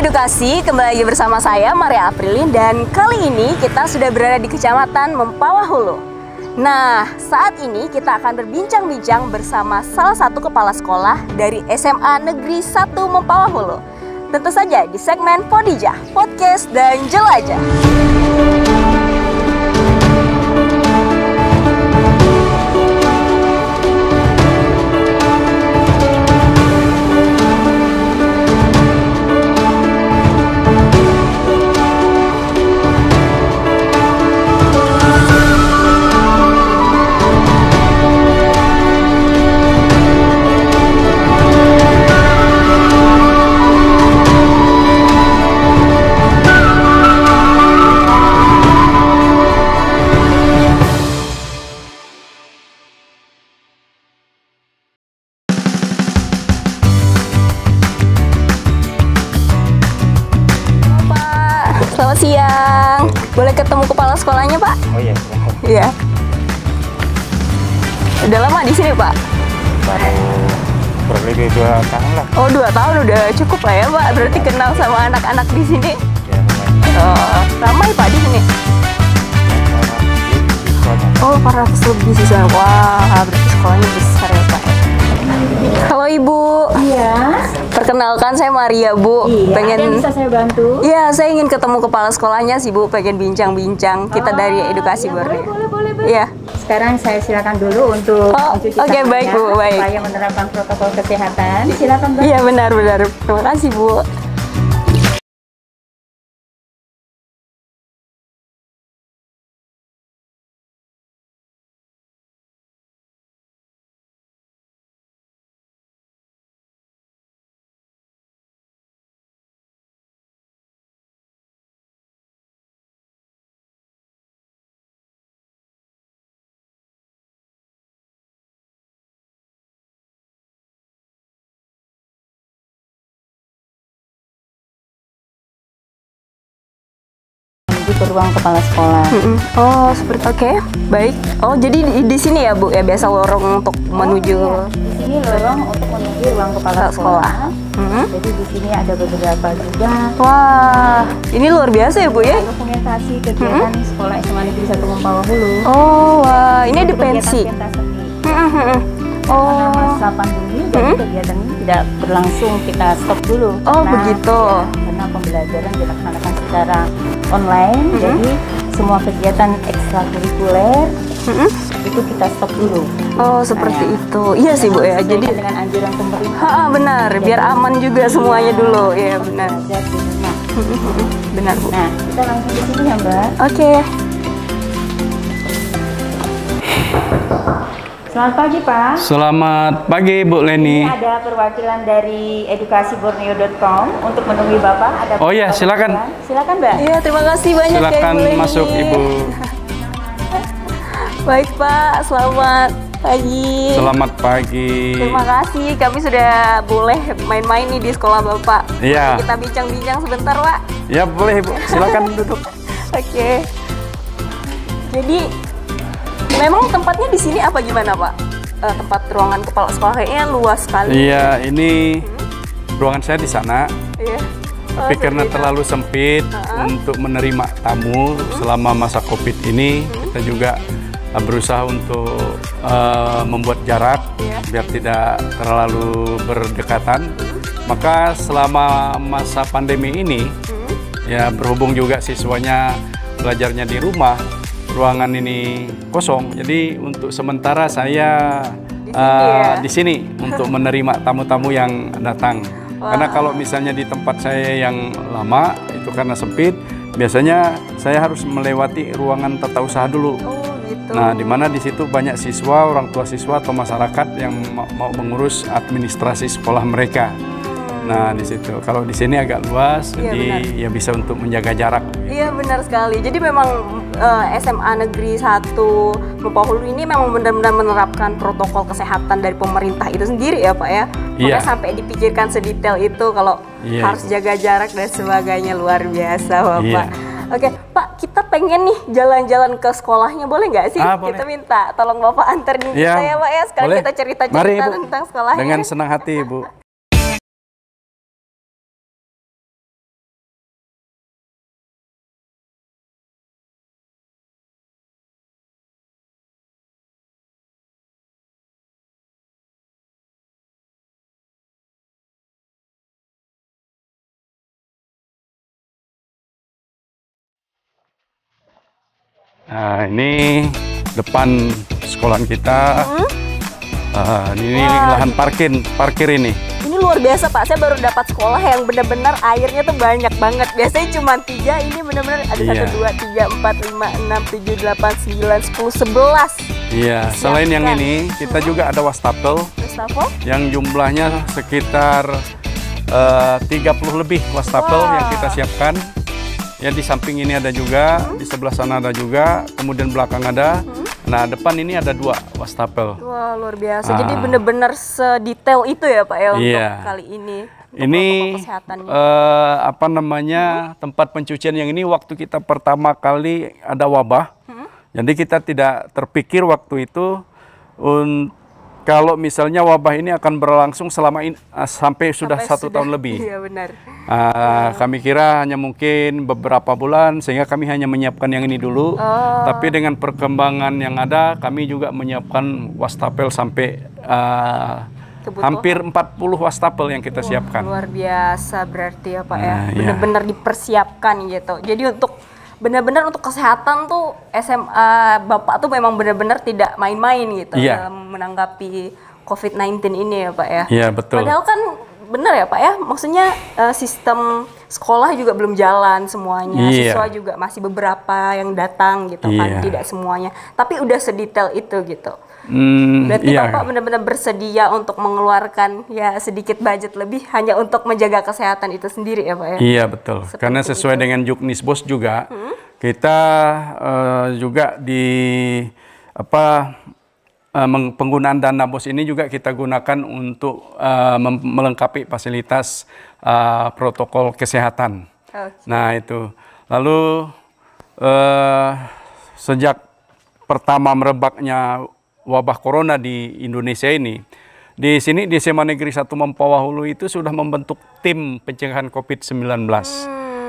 Edukasi, kembali lagi bersama saya Maria Aprilin, dan kali ini kita sudah berada di Kecamatan Mempawah Hulu. Nah, saat ini kita akan berbincang-bincang bersama salah satu kepala sekolah dari SMA Negeri 1 Mempawah Hulu. Tentu saja di segmen Podijah, Podcast dan Jelajah. Selamat siang. Boleh ketemu kepala sekolahnya, Pak? Oh iya. Iya. Udah lama di sini, Pak? Baru kurang lebih 2 tahun lah. Oh, 2 tahun udah cukup lah ya, Pak. Berarti kenal sama anak-anak di sini. Ya, lumayan. Oh, ramai Pak di sini. Oh, 400 lebih siswa. Wah, berarti sekolahnya besar ya, Pak. Halo Ibu. Iya. Perkenalkan, saya Maria, Bu. Iya, ada yang bisa saya bantu? Iya, saya ingin ketemu kepala sekolahnya sih, Bu. Pengen bincang-bincang. Kita dari Edukasi ya, Borneo. boleh. Iya. Sekarang saya silakan dulu untuk mencuci oke, tangannya, baik, Bu, baik. supaya menerapkan protokol kesehatan. Silakan, Mbak. Iya, benar. Terima kasih, Bu. Menuju ke ruang kepala sekolah. Oh, seperti oke. Baik. Oh, jadi di sini ya, Bu, ya biasa lorong untuk menuju Iya. Di sini lorong untuk menuju ruang kepala sekolah. Jadi di sini ada beberapa juga. Wah, ini luar biasa ya, Bu ya? Dokumentasi kegiatan sekolah SMA Negeri 1 Mempawah Hulu. Oh, wah, ini ada pensi. Kegiatan pentas seni. Oh. Masa pandemi, jadi kegiatan ini tidak berlangsung, kita stop dulu. Oh, begitu. Karena pembelajaran dilaksanakan secara online, jadi semua kegiatan ekstrakurikuler itu kita stop dulu. Oh, seperti itu. Iya sih, Bu ya. Jadi dengan anjuran pemerintah. benar, biar aman juga semuanya dulu. Iya, benar. Belajar di rumah. Benar, Bu. Nah, kita langsung ke sini ya, Mbak. Oke. Selamat pagi, Pak. Selamat pagi, Bu Leni. Ini ada perwakilan dari edukasiborneo.com untuk menemui Bapak. Ada Oh iya, silakan. Silakan, Mbak. Iya, terima kasih banyak ya, Silakan Bu Leni. masuk, Ibu. Baik, Pak. Selamat pagi. Selamat pagi. Terima kasih, kami sudah boleh main-main nih di sekolah Bapak. Iya. Kita bincang-bincang sebentar, Pak. Ya, boleh, Bu. Silakan duduk. Oke. Jadi, memang tempatnya di sini apa gimana, Pak? Tempat ruangan kepala sekolah kayaknya luas sekali. Iya, ini ruangan saya di sana. Iya. Tapi karena terlalu sempit untuk menerima tamu selama masa Covid ini, kita juga berusaha untuk membuat jarak biar tidak terlalu berdekatan. Maka selama masa pandemi ini, ya berhubung juga siswanya belajarnya di rumah, ruangan ini kosong. Jadi untuk sementara saya di sini untuk menerima tamu-tamu yang datang. Karena kalau misalnya di tempat saya yang lama itu karena sempit, biasanya saya harus melewati ruangan tata usaha dulu. Oh, gitu. Nah, di mana di situ banyak siswa, orang tua siswa atau masyarakat yang mau mengurus administrasi sekolah mereka. Nah, di situ. Kalau di sini agak luas, Iya, jadi ya bisa untuk menjaga jarak. Iya, benar sekali. Jadi memang SMA Negeri 1 Mempawah Hulu ini memang benar-benar menerapkan protokol kesehatan dari pemerintah itu sendiri ya, Pak ya. Iya. Makanya sampai dipikirkan sedetail itu kalau harus jaga jarak dan sebagainya. Luar biasa, Bapak. Iya. Oke, Pak, kita pengen nih jalan-jalan ke sekolahnya, boleh nggak sih? Boleh. Kita minta tolong Bapak anterin kita ya, Pak ya. Sekarang boleh. kita Mari, cerita-cerita Ibu. tentang sekolahnya. Dengan senang hati, Ibu. Nah, ini depan sekolahan kita. Ini lahan parkir ini. Ini luar biasa Pak, saya baru dapat sekolah yang benar-benar airnya tuh banyak banget. Biasanya cuma 3, ini benar-benar ada 1, 2, 3, 4, 5, 6, 7, 8, 9, 10, 11. Iya, selain yang ini, kita juga ada wastafel yang jumlahnya sekitar 30 lebih wastafel yang kita siapkan. Ya, di samping ini ada juga, di sebelah sana ada juga, kemudian belakang ada. Nah, depan ini ada 2 wastafel. Wah, luar biasa. Jadi benar-benar sedetail itu ya Pak ya untuk kali ini. Ini apa namanya, tempat pencucian yang ini waktu kita pertama kali ada wabah. Jadi kita tidak terpikir waktu itu kalau misalnya wabah ini akan berlangsung selama sampai sudah 1 tahun lebih. Iya benar. Kami kira hanya mungkin beberapa bulan, sehingga kami hanya menyiapkan yang ini dulu. Tapi dengan perkembangan yang ada, kami juga menyiapkan wastafel sampai hampir 40 wastafel yang kita siapkan. Luar biasa berarti ya Pak ya. Benar-benar dipersiapkan gitu. Jadi benar-benar untuk kesehatan tuh SMA Bapak tuh memang benar-benar tidak main-main gitu dalam menanggapi COVID-19 ini ya Pak ya. Iya betul. Padahal kan benar ya Pak ya, maksudnya sistem sekolah juga belum jalan semuanya, siswa juga masih beberapa yang datang gitu kan, tidak semuanya. Tapi udah sedetail itu gitu. Berarti Bapak benar-benar bersedia untuk mengeluarkan ya sedikit budget lebih hanya untuk menjaga kesehatan itu sendiri ya Pak ya? Iya betul, karena sesuai dengan Juknisbos juga, kita juga penggunaan dana BOS ini juga kita gunakan untuk melengkapi fasilitas protokol kesehatan. Nah itu, lalu sejak pertama merebaknya wabah corona di Indonesia ini, di sini di SMA Negeri 1 Mempawah Hulu itu sudah membentuk tim pencegahan COVID-19.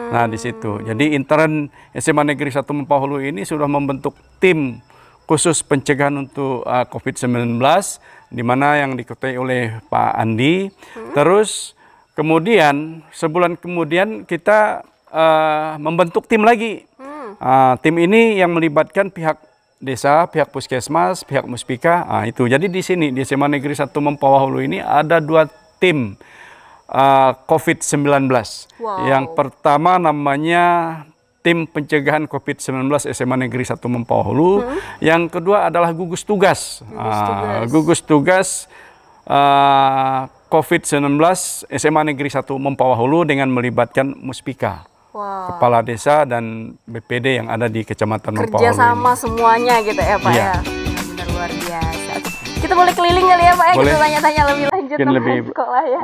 Nah di situ, jadi intern SMA Negeri 1 Mempawah Hulu ini sudah membentuk tim khusus pencegahan untuk COVID-19, di mana yang diketuai oleh Pak Andi. Terus kemudian sebulan kemudian kita membentuk tim lagi. Tim ini yang melibatkan pihak desa, pihak puskesmas, pihak muspika. Itu. Jadi di sini di SMA Negeri 1 Mempawah Hulu ini ada 2 tim COVID-19. Yang pertama namanya tim pencegahan COVID-19 SMA Negeri 1 Mempawah Hulu. Yang kedua adalah gugus tugas. Gugus tugas COVID-19 SMA Negeri 1 Mempawah Hulu dengan melibatkan muspika. Kepala desa dan BPD yang ada di Kecamatan Mempawah Hulu. Kerja sama semuanya gitu ya Pak ya. Benar luar biasa. Kita boleh keliling kali ya Pak ya, kita tanya-tanya lebih lanjut tentang sekolah ya.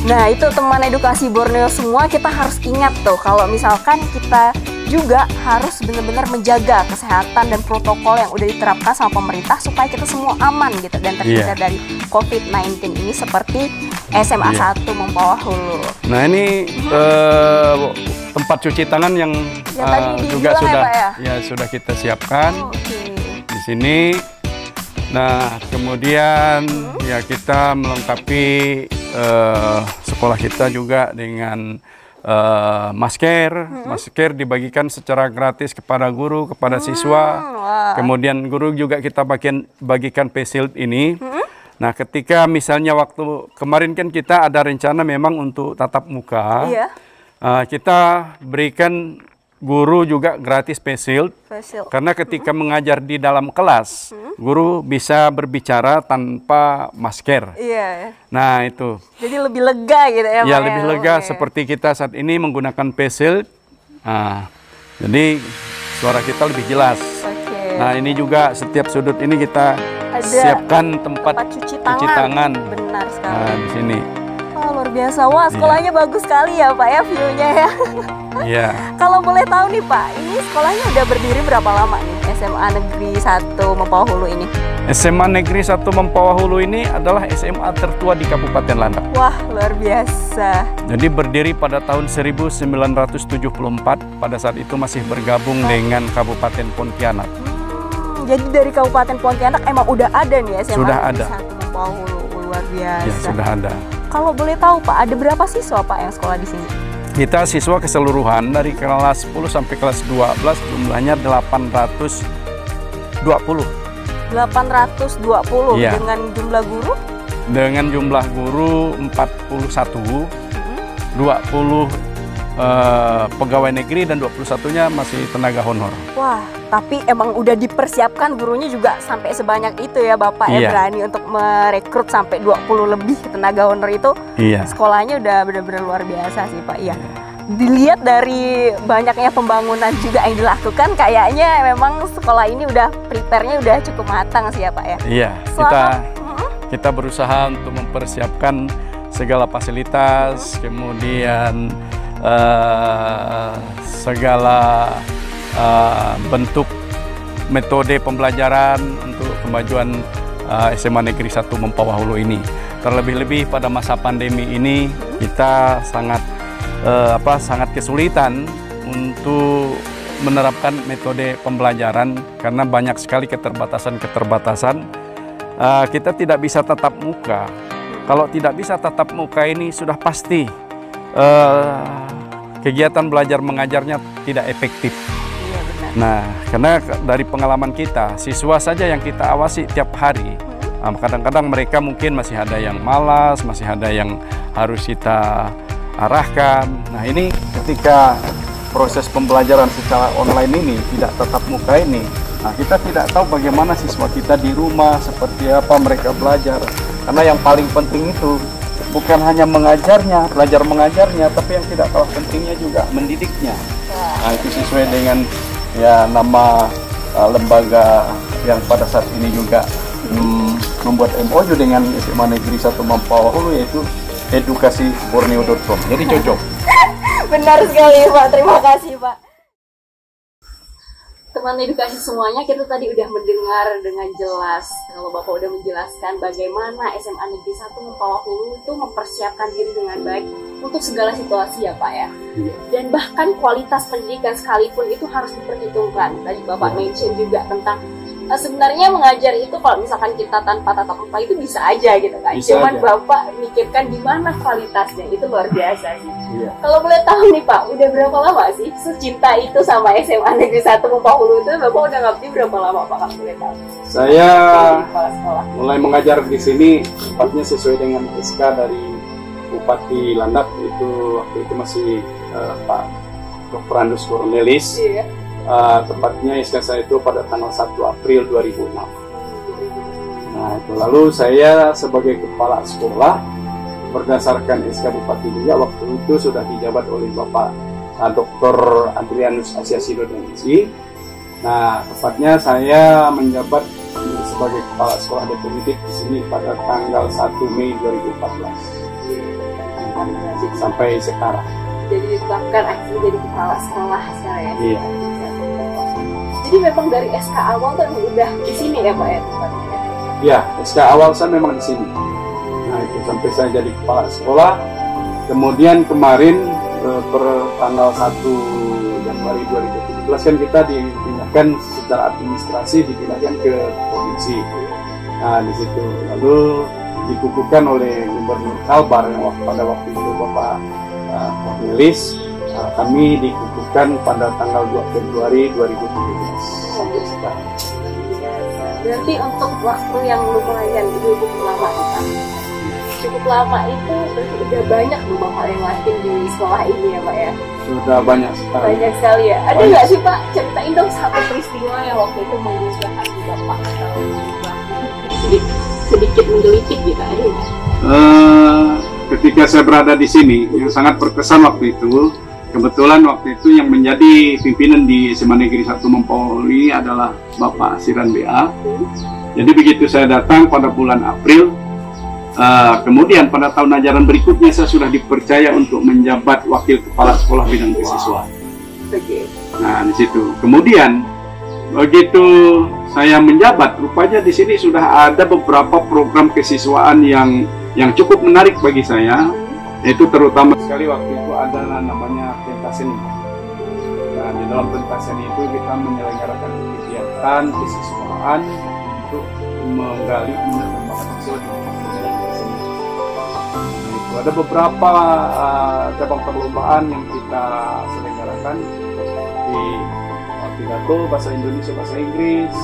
Nah itu teman edukasi Borneo semua, kita harus ingat tuh kalau misalkan kita juga harus benar-benar menjaga kesehatan dan protokol yang udah diterapkan sama pemerintah supaya kita semua aman gitu dan terhindar dari COVID-19 ini seperti SMA 1 Mempawah Hulu. Nah ini tempat cuci tangan yang juga sudah kita siapkan di sini. Nah kemudian ya kita melengkapi sekolah kita juga dengan masker dibagikan secara gratis kepada guru, kepada siswa. Kemudian guru juga kita bagikan face shield ini. Nah ketika misalnya waktu kemarin kan kita ada rencana memang untuk tatap muka, kita berikan guru juga gratis face shield, karena ketika mengajar di dalam kelas, guru bisa berbicara tanpa masker. Nah itu. Jadi lebih lega gitu ya? Ya lebih lega, seperti kita saat ini menggunakan face shield. Jadi suara kita lebih jelas. Nah ini juga setiap sudut ini kita siapkan tempat cuci tangan. Benar sekali. Di sini. Luar biasa, wah sekolahnya bagus sekali ya Pak ya, view-nya ya. Iya. Kalau boleh tahu nih Pak, ini sekolahnya udah berdiri berapa lama nih SMA Negeri 1 Mempawah Hulu ini? SMA Negeri 1 Mempawah Hulu ini adalah SMA tertua di Kabupaten Landak. Wah, luar biasa. Jadi berdiri pada tahun 1974, pada saat itu masih bergabung dengan Kabupaten Pontianak. Jadi dari Kabupaten Pontianak emang udah ada nih SMA Sudah Negeri ada. 1 Mempawah Hulu, luar biasa. Ya, sudah ada. Kalau boleh tahu Pak, ada berapa siswa Pak yang sekolah di sini? Kita siswa keseluruhan dari kelas 10 sampai kelas 12 jumlahnya 820. 820 Iya. dengan jumlah guru? Dengan jumlah guru 41, 20 pegawai negeri dan 21-nya masih tenaga honor. Wah, tapi emang udah dipersiapkan gurunya juga sampai sebanyak itu ya Bapak ya, Iya. berani untuk merekrut sampai 20 lebih tenaga honor itu. Iya. Sekolahnya udah benar-benar luar biasa sih Pak. Iya. Dilihat dari banyaknya pembangunan juga yang dilakukan, kayaknya memang sekolah ini udah prepare-nya udah cukup matang sih ya Pak ya. Iya, kita berusaha untuk mempersiapkan segala fasilitas, kemudian segala bentuk metode pembelajaran untuk kemajuan SMA Negeri 1 Mempawah Hulu ini. Terlebih-lebih pada masa pandemi ini kita sangat kesulitan untuk menerapkan metode pembelajaran karena banyak sekali keterbatasan. Kita tidak bisa tatap muka. Kalau tidak bisa tatap muka ini sudah pasti kegiatan belajar mengajarnya tidak efektif. Iya benar. Nah, karena dari pengalaman kita, siswa saja yang kita awasi tiap hari, kadang-kadang mereka mungkin masih ada yang malas, masih ada yang harus kita arahkan. Nah, ini ketika proses pembelajaran secara online ini tidak tatap muka ini, nah kita tidak tahu bagaimana siswa kita di rumah, seperti apa mereka belajar. Karena yang paling penting itu bukan hanya mengajarnya, belajar mengajarnya, tapi yang tidak kalah pentingnya juga mendidiknya. Nah, itu sesuai dengan ya nama lembaga yang pada saat ini juga membuat MOU dengan SMA Negeri 1 Mempawah Hulu, yaitu edukasiborneo.com. Jadi cocok. Benar sekali Pak, terima kasih Pak. Teman edukasi semuanya, kita tadi udah mendengar dengan jelas kalau Bapak udah menjelaskan bagaimana SMA Negeri 1 Mempawah Hulu itu mempersiapkan diri dengan baik untuk segala situasi ya Pak ya. Dan bahkan kualitas pendidikan sekalipun itu harus diperhitungkan. Tadi Bapak mention juga tentang sebenarnya mengajar itu kalau misalkan kita tanpa tatap muka itu bisa aja gitu kan. Bisa Cuman aja. Bapak mikirkan di mana kualitasnya, itu luar biasa sih. Iya. Kalau boleh tahu nih Pak, udah berapa lama sih secinta itu sama SMA Negeri 1 Mempawah Hulu itu? Bapak udah ngabdi berapa lama Pak, kalau boleh tahu? Saya Di kepala sekolah. mulai mengajar di sini tepatnya sesuai dengan SK dari Bupati Landak, itu waktu itu masih Pak Dr. Andus Cornelis. Iya. Tepatnya SK saya itu pada tanggal 1 April 2006. Nah, itu lalu saya sebagai kepala sekolah berdasarkan SK Bupati juga waktu itu sudah dijabat oleh Bapak Dr. Adrianus Asiasido MSI. Nah, tepatnya saya menjabat sebagai kepala sekolah definitif di sini pada tanggal 1 Mei 2014 sampai sekarang. Jadi ditetapkan akhirnya jadi kepala sekolah sekarang ya. Iya. Jadi memang dari SK awal tuh udah di sini ya Pak ya tempatnya. Ya, SK awal saya memang di sini. Nah, itu sampai saya jadi kepala sekolah. Kemudian kemarin per tanggal 1 Januari 2017 kan kita dipindahkan secara administrasi, dipindahkan ke provinsi. Nah, di situ lalu dikukuhkan oleh Gubernur Kalbar yang pada waktu itu Bapak Cornelis. Kami dikukuhkan pada tanggal 2 Februari 2017. Sekarang. Berarti untuk waktu yang lumayan cukup lama nih Pak. Cukup lama itu berarti udah banyak loh Bapak yang latih di sekolah ini ya Pak ya. Sudah banyak sekali. Banyak sekali ya. Ada Banyak. nggak sih Pak, ceritain dong satu peristiwa yang waktu itu mengubah hati Bapak atau sedikit menggelitik gitu, ada nggak? Ketika saya berada di sini, yang sangat berkesan waktu itu, kebetulan waktu itu yang menjadi pimpinan di SMA Negeri 1 Mempawah Hulu ini adalah Bapak Siran BA. Jadi begitu saya datang pada bulan April, kemudian pada tahun ajaran berikutnya saya sudah dipercaya untuk menjabat wakil kepala sekolah bidang beasiswa. Oke. Nah, di situ. Kemudian begitu saya menjabat, rupanya di sini sudah ada beberapa program kesiswaan yang cukup menarik bagi saya. Itu terutama sekali waktu itu ada namanya pentas seni. Nah, di dalam pentas seni itu kita menyelenggarakan kegiatan kesiswaan untuk menggali mengembangkan siswa di seni. Nah, itu ada beberapa cabang perlombaan yang kita selenggarakan di pidato bahasa Indonesia, bahasa Inggris,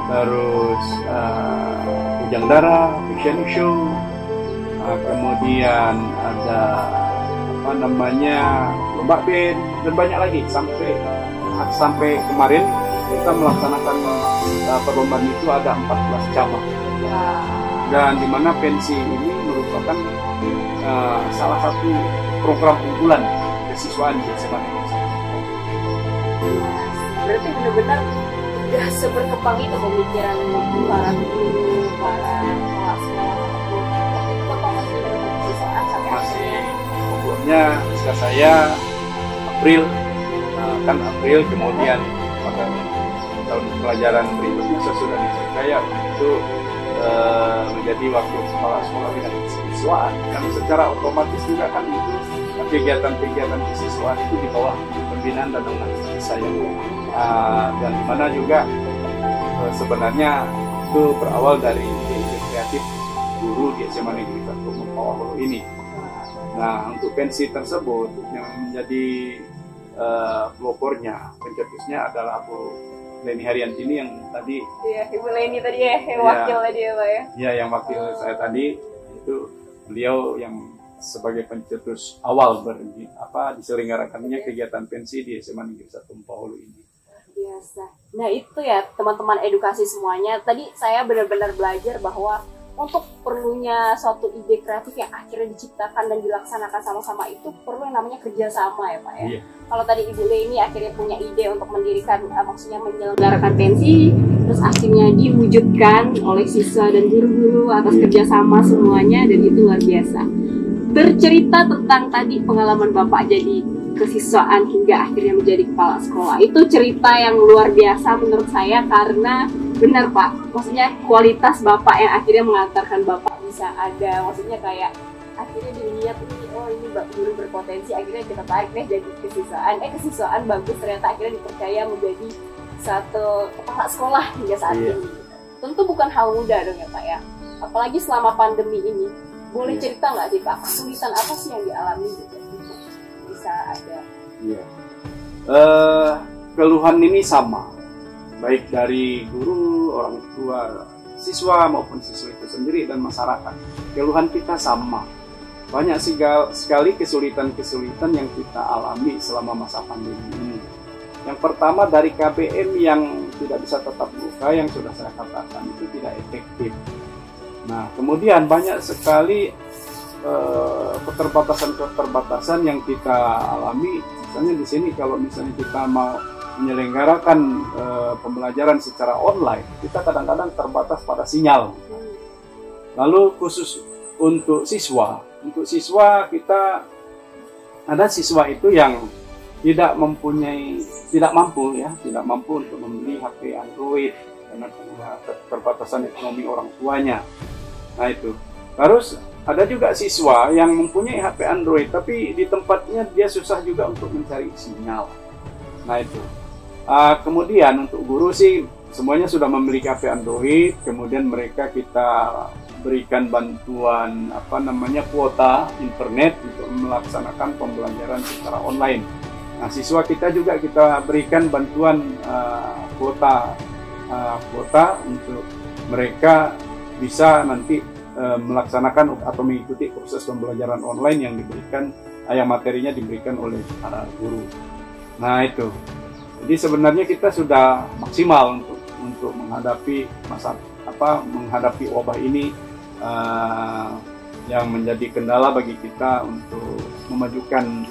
terus Ujang Dara, fashion show. Kemudian ada lomba band dan banyak lagi sampai kemarin kita melaksanakan perlombaan itu ada 14 cabang. Dan di mana pensi ini merupakan salah satu program unggulan kesiswaan di SMA Negeri 1. Berarti benar-benar udah seberkembang itu pemikiran para guru, para kepala sekolah. Pokoknya jika saya April kemudian pada tahun pelajaran berikutnya saya sudah dipercaya untuk menjadi wakil kepala sekolah bidang kesiswaan, yang secara otomatis juga kan itu kegiatan-kegiatan kesiswaan itu di bawah pembinaan dan naungan saya, dan mana juga sebenarnya itu berawal dari ide kreatif guru di SMA Negeri 1 Mempawahulu ini. Nah, untuk pensi tersebut yang menjadi pelopornya, pencetusnya adalah Bu Leni Haryantini yang tadi. Iya, Ibu Leni tadi ya, yang wakil tadi ya Pak ya. Iya, yang wakil saya tadi itu beliau yang sebagai pencetus awal diselenggarakannya kegiatan pensi di SMA Negeri 1 Mempawahulu ini. Biasa. Nah itu ya teman-teman edukasi semuanya. Tadi saya benar-benar belajar bahwa untuk perlunya suatu ide kreatif yang akhirnya diciptakan dan dilaksanakan sama-sama itu perlu yang namanya kerjasama ya Pak ya. Yeah. Kalau tadi Ibu Leni akhirnya punya ide untuk mendirikan, maksudnya menyelenggarakan pensi, terus akhirnya diwujudkan oleh siswa dan guru-guru atas kerjasama semuanya, dan itu luar biasa. Bercerita tentang tadi pengalaman Bapak jadi kesiswaan hingga akhirnya menjadi kepala sekolah, itu cerita yang luar biasa menurut saya, karena benar Pak, maksudnya kualitas Bapak yang akhirnya mengantarkan Bapak bisa ada, maksudnya kayak akhirnya dilihat ini, oh ini guru berpotensi, akhirnya kita tarik deh jadi kesiswaan bagus, ternyata akhirnya dipercaya menjadi satu kepala sekolah hingga saat ini. Tentu bukan hal mudah dong ya Pak ya, apalagi selama pandemi ini. Boleh cerita nggak sih Pak, kesulitan apa sih yang dialami gitu bisa ada? Keluhan ini sama, baik dari guru, orang tua, siswa maupun siswa itu sendiri dan masyarakat. Keluhan kita sama. Banyak sekali kesulitan-kesulitan yang kita alami selama masa pandemi ini. Yang pertama dari KBM yang tidak bisa tatap muka, yang sudah saya katakan itu tidak efektif. Nah, kemudian banyak sekali keterbatasan-keterbatasan yang kita alami. Misalnya di sini kalau misalnya kita mau menyelenggarakan pembelajaran secara online, kita kadang-kadang terbatas pada sinyal. Lalu khusus untuk siswa kita ada siswa itu yang tidak mampu untuk membeli HP Android karena keterbatasan ekonomi orang tuanya. Nah itu. Terus ada juga siswa yang mempunyai HP Android tapi di tempatnya dia susah juga untuk mencari sinyal. Nah itu. Kemudian untuk guru sih semuanya sudah memiliki HP Android, kemudian mereka kita berikan bantuan kuota internet untuk melaksanakan pembelajaran secara online. Nah, siswa kita juga kita berikan bantuan kuota untuk mereka bisa nanti melaksanakan atau mengikuti proses pembelajaran online yang diberikan, yang materinya diberikan oleh para guru. Nah itu. Jadi sebenarnya kita sudah maksimal untuk menghadapi menghadapi wabah ini yang menjadi kendala bagi kita untuk memajukan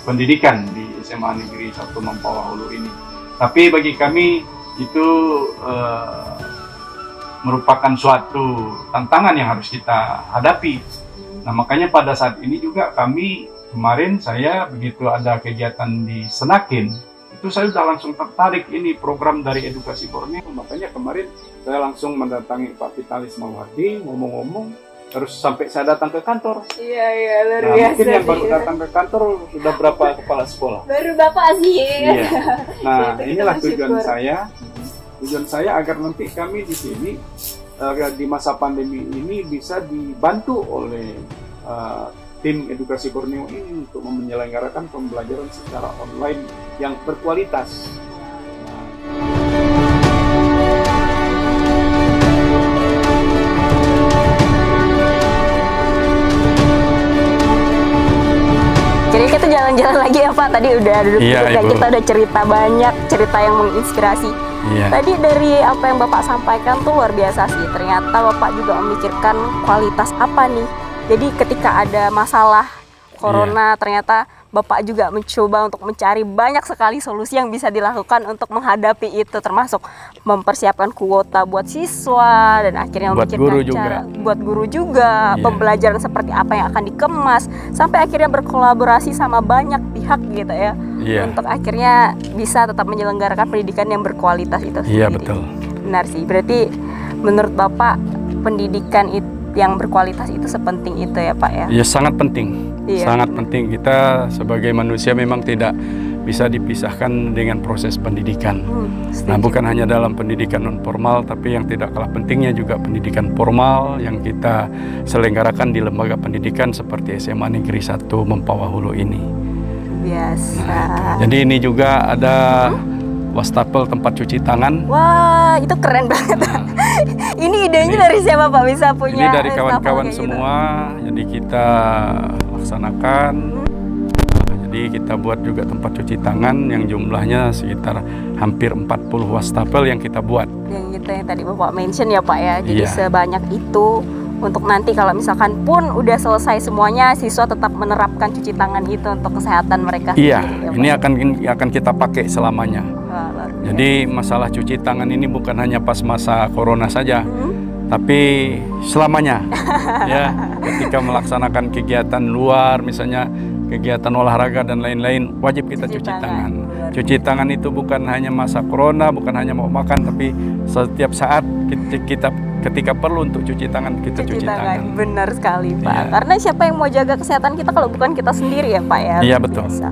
pendidikan di SMA Negeri 1 Mempawahulu ini. Tapi bagi kami itu merupakan suatu tantangan yang harus kita hadapi. Nah makanya pada saat ini juga kemarin saya begitu ada kegiatan di Senakin, itu saya sudah langsung tertarik ini program dari Edukasi Borneo. Makanya kemarin saya langsung mendatangi Pak Vitalis Mawardi, ngomong-ngomong, terus sampai saya datang ke kantor. Iya, luar Nah, biasa. mungkin yang baru datang ke kantor sudah berapa kepala sekolah? Baru Bapak sih. Iya. Nah, Itu kita inilah bersyukur. tujuan saya. Tujuan saya agar nanti kami di sini di masa pandemi ini bisa dibantu oleh tim Edukasi Borneo ini untuk menyelenggarakan pembelajaran secara online yang berkualitas. Jadi kita jalan-jalan lagi ya Pak. Tadi udah duduk Iya, dan Ibu. kita udah cerita banyak, cerita yang menginspirasi. Iya. Tadi dari apa yang Bapak sampaikan tuh luar biasa sih. Ternyata Bapak juga memikirkan kualitas apa nih. Jadi ketika ada masalah corona, ternyata Bapak juga mencoba untuk mencari banyak sekali solusi yang bisa dilakukan untuk menghadapi itu, termasuk mempersiapkan kuota buat siswa dan akhirnya Buat memikirkan guru cara juga. buat guru juga, Iya. pembelajaran seperti apa yang akan dikemas, sampai akhirnya berkolaborasi sama banyak pihak gitu ya. Iya. Untuk akhirnya bisa tetap menyelenggarakan pendidikan yang berkualitas itu Iya, sendiri. betul. Benar sih. Berarti menurut Bapak pendidikan yang berkualitas itu sepenting itu ya Pak ya? Ya, sangat penting. Iya. Sangat penting. Kita sebagai manusia memang tidak bisa dipisahkan dengan proses pendidikan. Setuju. Nah, bukan hanya dalam pendidikan non formal, tapi yang tidak kalah pentingnya juga pendidikan formal yang kita selenggarakan di lembaga pendidikan seperti SMA Negeri 1 Mempawah Hulu ini. Biasa. Nah, jadi ini juga ada wastafel tempat cuci tangan. Wah, itu keren banget. Nah, Ini idenya dari siapa Pak bisa punya? ini dari wastafel kawan-kawan kayak gitu? semua, jadi kita laksanakan. Nah, jadi kita buat juga tempat cuci tangan yang jumlahnya sekitar hampir 40 wastafel yang kita buat. Yang gitu yang tadi Bapak mention ya Pak ya. Jadi Iya. sebanyak itu untuk nanti kalau misalkan pun udah selesai semuanya, siswa tetap menerapkan cuci tangan itu untuk kesehatan mereka Iya, sendiri ya, ini Pak? akan kita pakai selamanya. Wah, luar biasa. Jadi masalah cuci tangan ini bukan hanya pas masa corona saja, tapi selamanya. Ya, ketika melaksanakan kegiatan luar, misalnya kegiatan olahraga dan lain-lain, wajib kita Cuci cuci tangan. tangan. Cuci tangan itu bukan hanya masa corona, bukan hanya mau makan, tapi setiap saat ketika perlu untuk cuci tangan, kita cuci tangan. Benar sekali Pak. Iya. Karena siapa yang mau jaga kesehatan kita kalau bukan kita sendiri ya Pak ya. Iya, Luar betul. biasa.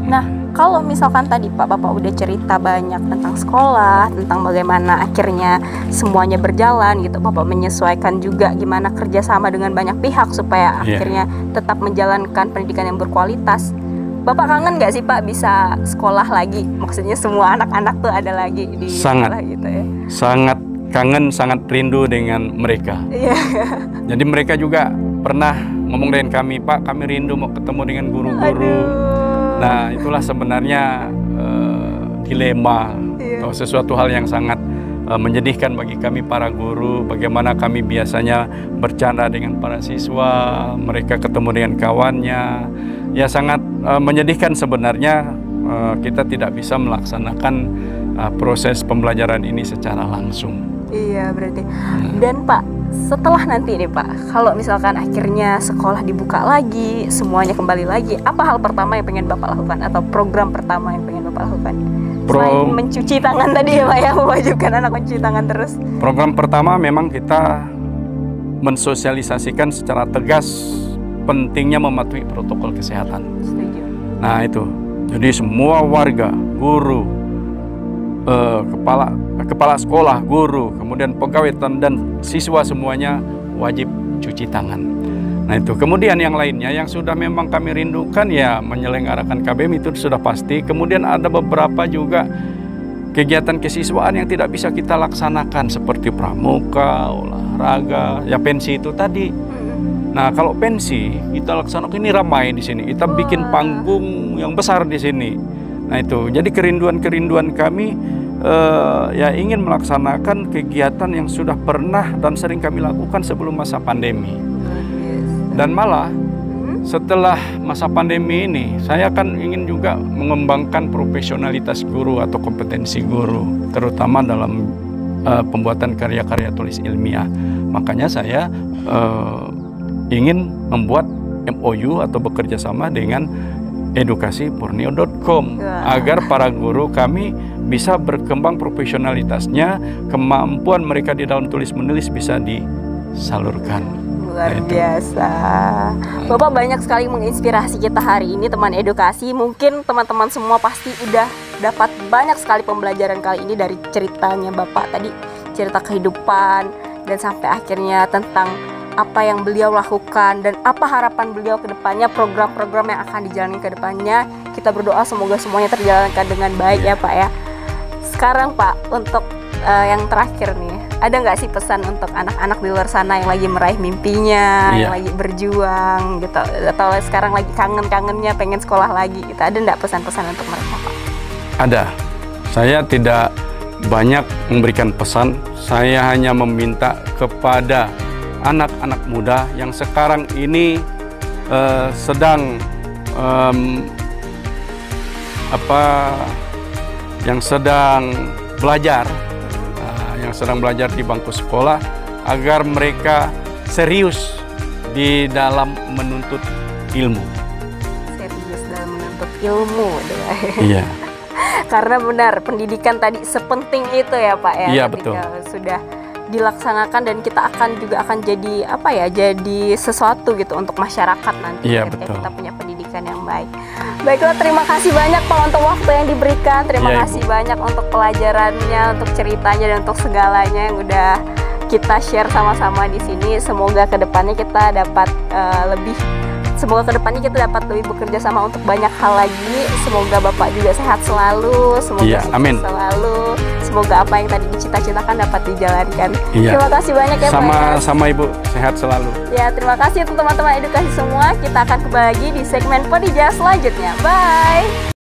Nah, kalau misalkan tadi Bapak udah cerita banyak tentang sekolah, tentang bagaimana akhirnya semuanya berjalan gitu, Bapak menyesuaikan juga gimana kerjasama dengan banyak pihak supaya Iya. akhirnya tetap menjalankan pendidikan yang berkualitas. Bapak kangen nggak sih Pak bisa sekolah lagi? Maksudnya semua anak-anak tuh ada lagi di Sangat. sekolah gitu ya? Sangat kangen, sangat rindu dengan mereka. Iya. Jadi mereka juga pernah ngomong dengan kami, Pak, kami rindu mau ketemu dengan guru-guru. Nah, itulah sebenarnya dilema Iya. atau sesuatu hal yang sangat menyedihkan bagi kami para guru. Bagaimana kami biasanya bercanda dengan para siswa, mereka ketemu dengan kawannya. Ya, sangat menyedihkan sebenarnya kita tidak bisa melaksanakan proses pembelajaran ini secara langsung. Iya berarti. Dan Pak, setelah nanti nih Pak, kalau misalkan akhirnya sekolah dibuka lagi, semuanya kembali lagi, apa hal pertama yang pengen Bapak lakukan atau program pertama yang pengen Bapak lakukan? Selain mencuci tangan tadi ya Pak ya, mewajibkan anak mencuci tangan terus. Program pertama memang kita mensosialisasikan secara tegas pentingnya mematuhi protokol kesehatan. Setuju. Nah itu, jadi semua warga, guru, kepala sekolah, guru, kemudian pegawai dan siswa semuanya wajib cuci tangan. Nah itu, kemudian yang lainnya yang sudah memang kami rindukan ya menyelenggarakan KBM itu sudah pasti. Kemudian ada beberapa juga kegiatan kesiswaan yang tidak bisa kita laksanakan seperti pramuka, olahraga, ya pensi itu tadi. Nah kalau pensi kita laksanakan ini ramai di sini, kita bikin panggung yang besar di sini. Nah itu, jadi kerinduan kami ya ingin melaksanakan kegiatan yang sudah pernah dan sering kami lakukan sebelum masa pandemi. Dan malah setelah masa pandemi ini, saya kan ingin juga mengembangkan profesionalitas guru atau kompetensi guru, terutama dalam pembuatan karya-karya tulis ilmiah. Makanya saya ingin membuat MOU atau bekerja sama dengan edukasiborneo.com agar para guru kami bisa berkembang profesionalitasnya, kemampuan mereka di dalam tulis menulis bisa disalurkan. Luar biasa. Bapak banyak sekali menginspirasi kita hari ini, teman edukasi. Mungkin teman-teman semua pasti udah dapat banyak sekali pembelajaran kali ini dari ceritanya Bapak tadi, cerita kehidupan dan sampai akhirnya tentang apa yang beliau lakukan dan apa harapan beliau ke depannya, program-program yang akan dijalani ke depannya. Kita berdoa semoga semuanya terjalankan dengan baik ya Pak ya. Sekarang Pak, untuk yang terakhir nih, ada nggak sih pesan untuk anak-anak di luar sana yang lagi meraih mimpinya, yang lagi berjuang gitu, atau sekarang lagi kangen-kangennya pengen sekolah lagi gitu, ada nggak pesan-pesan untuk mereka Pak? Ada. Saya tidak banyak memberikan pesan, saya hanya meminta kepada anak-anak muda yang sekarang ini sedang belajar di bangku sekolah, agar mereka serius di dalam menuntut ilmu. Serius dalam menuntut ilmu, Iya. Karena benar pendidikan tadi sepenting itu ya Pak ya. Iya, ketika betul. sudah dilaksanakan dan kita akan jadi apa ya, jadi sesuatu gitu untuk masyarakat nanti. Iya, ketika betul. kita punya pendidikan yang baik. Baiklah, terima kasih banyak Pak untuk waktu yang diberikan. Terima Iya, kasih banyak untuk pelajarannya, untuk ceritanya dan untuk segalanya yang udah kita share sama-sama di sini. Semoga kedepannya kita dapat Semoga kedepannya kita dapat lebih bekerja sama untuk banyak hal lagi. Semoga Bapak juga sehat selalu. Semoga sukses amin. selalu. Semoga apa yang tadi dicita-citakan dapat dijalankan. Iya. Terima kasih banyak ya Pak. Sama Ibu, sehat selalu. Ya, terima kasih untuk teman-teman edukasi semua. Kita akan kembali lagi di segmen Podija selanjutnya. Bye.